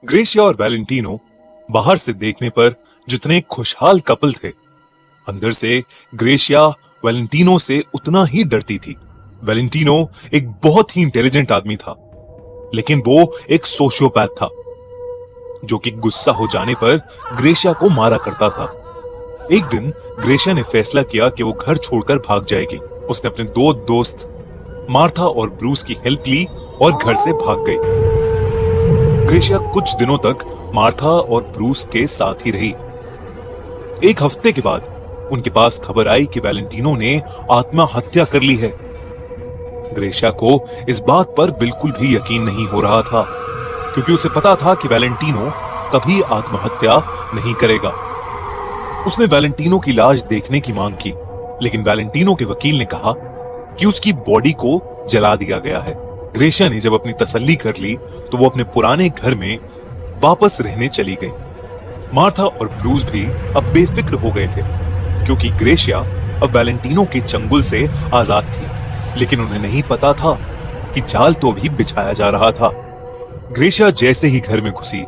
Gratia और Valentino बाहर से देखने पर जितने खुशहाल कपल थे, अंदर से ग्रेशिया वैलेंटिनो से उतना ही डरती थी। वैलेंटिनो एक बहुत ही इंटेलिजेंट आदमी था, लेकिन वो एक सोशियोपैथ था जो कि गुस्सा हो जाने पर ग्रेशिया को मारा करता था। एक दिन ग्रेशिया ने फैसला किया कि वो घर छोड़कर भाग जाएगी। उसने अपने दो दोस्त मार्था और ब्रूस की हेल्प ली और घर से भाग गई। ग्रेशिया कुछ दिनों तक मार्था और ब्रूस के साथ ही रही। एक हफ्ते के बाद उनके पास खबर आई कि वैलेंटिनो ने आत्महत्या कर ली है। ग्रेशिया को इस बात पर बिल्कुल भी यकीन नहीं हो रहा था, क्योंकि उसे पता था कि वैलेंटिनो कभी आत्महत्या नहीं करेगा। उसने वैलेंटिनो की लाश देखने की मांग की, लेकिन वैलेंटिनो के वकील ने कहा कि उसकी बॉडी को जला दिया गया है। ग्रेशिया ने जब अपनी तसल्ली कर ली तो वो अपने पुराने घर में वापस रहने चली गई। मार्था और ब्रूस भी अब बेफिक्र हो गए थे, क्योंकि ग्रेशिया अब वैलेंटिनो के चंगुल से आजाद थी। लेकिन उन्हें नहीं पता था कि जाल तो भी बिछाया जा रहा था। ग्रेशिया जैसे ही घर में घुसी,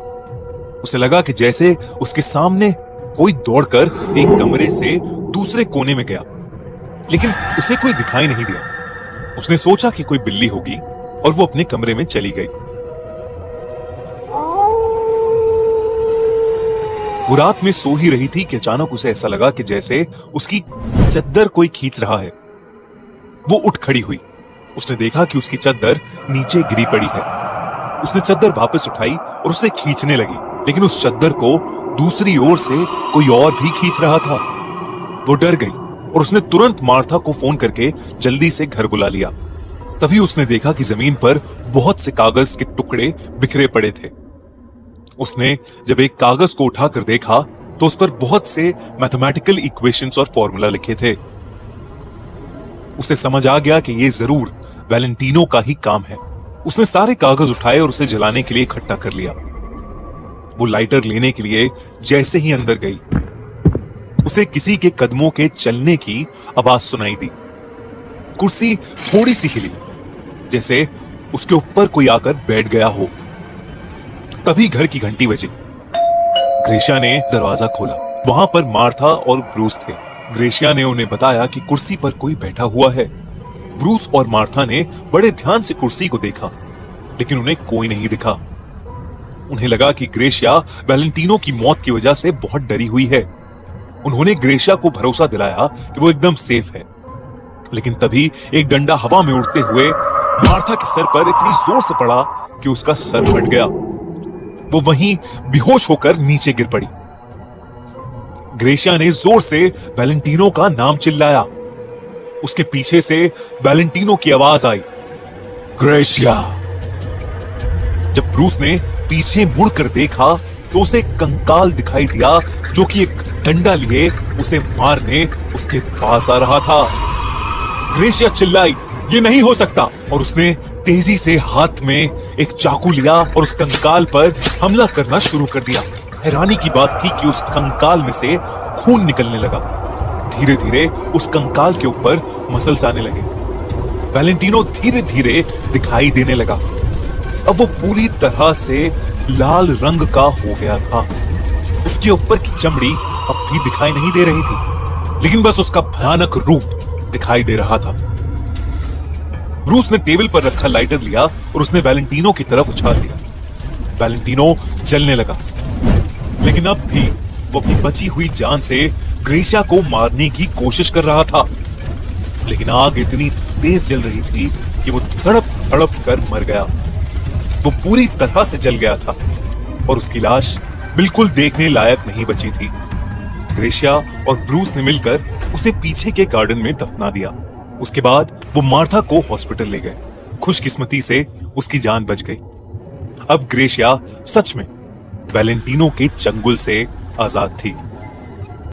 उसे लगा कि जैसे उसके सामने कोई दौड़कर एक कमरे से दूसरे कोने में गया, लेकिन उसे कोई दिखाई नहीं दिया। उसने सोचा कि कोई बिल्ली होगी और वो अपने कमरे में चली गई। वो रात में सो ही रही थी कि अचानक उसे ऐसा लगा कि जैसे उसकी चद्दर कोई खींच रहा है। वो उठ खड़ी हुई। उसने देखा कि उसकी चद्दर नीचे गिरी पड़ी है। उसने चद्दर वापस उठाई और उसे खींचने लगी, लेकिन उस चद्दर को दूसरी ओर से कोई और भी खींच रहा था। वो डर गई और उसने तुरंत मार्था को फोन करके जल्दी से घर बुला लिया। तभी उसने देखा कि जमीन पर बहुत से कागज के टुकड़े बिखरे पड़े थे। उसने जब एक कागज को उठाकर देखा तो उस पर बहुत से मैथमेटिकल इक्वेशंस और फॉर्मूला लिखे थे। उसे समझ आ गया कि ये जरूर वैलेंटिनो का ही काम है। उसने सारे कागज उठाए और उसे जलाने के लिए इकट्ठा कर लिया। वो लाइटर लेने के लिए जैसे ही अंदर गई, उसे किसी के कदमों के चलने की आवाज सुनाई दी। कुर्सी थोड़ी सी हिली, जैसे उसके ऊपर कोई आकर बैठ गया हो। तभी घर की घंटी बजी। ग्रेशिया ने दरवाजा खोला। वहां पर मार्था और ब्रूस थे। ग्रेशिया ने उन्हें बताया कि कुर्सी पर कोई बैठा हुआ है। ब्रूस और मार्था ने बड़े ध्यान से कुर्सी को देखा, लेकिन उन्हें कोई नहीं दिखा। उन्हें लगा कि ग्रेशिया वैलेंटिनो की मौत की वजह से बहुत डरी हुई है। उन्होंने ग्रेशिया को भरोसा दिलाया कि वो एकदम सेफ है। लेकिन तभी एक डंडा हवा में उड़ते हुए मार्था के सर पर इतनी जोर से पड़ा कि उसका सर फट गया। वो वहीं बेहोश होकर नीचे गिर पड़ी। ग्रेशिया ने जोर से वैलेंटिनो का नाम चिल्लाया। उसके पीछे से वैलेंटिनो की आवाज आई, ग्रेशिया। जब ब्रूस ने पीछे मुड़कर देखा तो उसे एक कंकाल दिखाई दिया जो कि एक डंडा लिए उसे मारने उसके पास आ रहा था। ग्रेशिया चिल्लाई, ये नहीं हो सकता, और उसने तेजी से हाथ में एक चाकू लिया और उस कंकाल पर हमला करना शुरू कर दिया। हैरानी की बात थी कि उस कंकाल में से खून निकलने लगा। धीरे धीरे उस कंकाल के ऊपर मसल्स आने लगे। वैलेंटिनो धीरे धीरे दिखाई देने लगा। अब वो पूरी तरह से लाल रंग का हो गया था। उसके ऊपर की चमड़ी अब भी दिखाई नहीं दे रही थी, लेकिन बस उसका भयानक रूप दिखाई दे रहा था। ब्रूस ने टेबल पर रखा लाइटर लिया और उसने वैलेंटिनो की तरफ उछाल दिया। वैलेंटिनो जलने लगा, लेकिन अब भी वो अपनी बची हुई जान से ग्रेशिया को मारने की कोशिश कर रहा था। लेकिन आग इतनी तेज जल रही थी कि वो तड़प तड़प कर मर गया। वो पूरी तरह से जल गया था और उसकी लाश बिल्कुल देखने लायक नहीं बची थी। ग्रेशिया और ब्रूस ने मिलकर उसे पीछे के गार्डन में दफना दिया। उसके बाद वो मार्था को हॉस्पिटल ले गए। खुशकिस्मती से उसकी जान बच गई। अब ग्रेशिया सच में वैलेंटिनो के चंगुल से आजाद थी।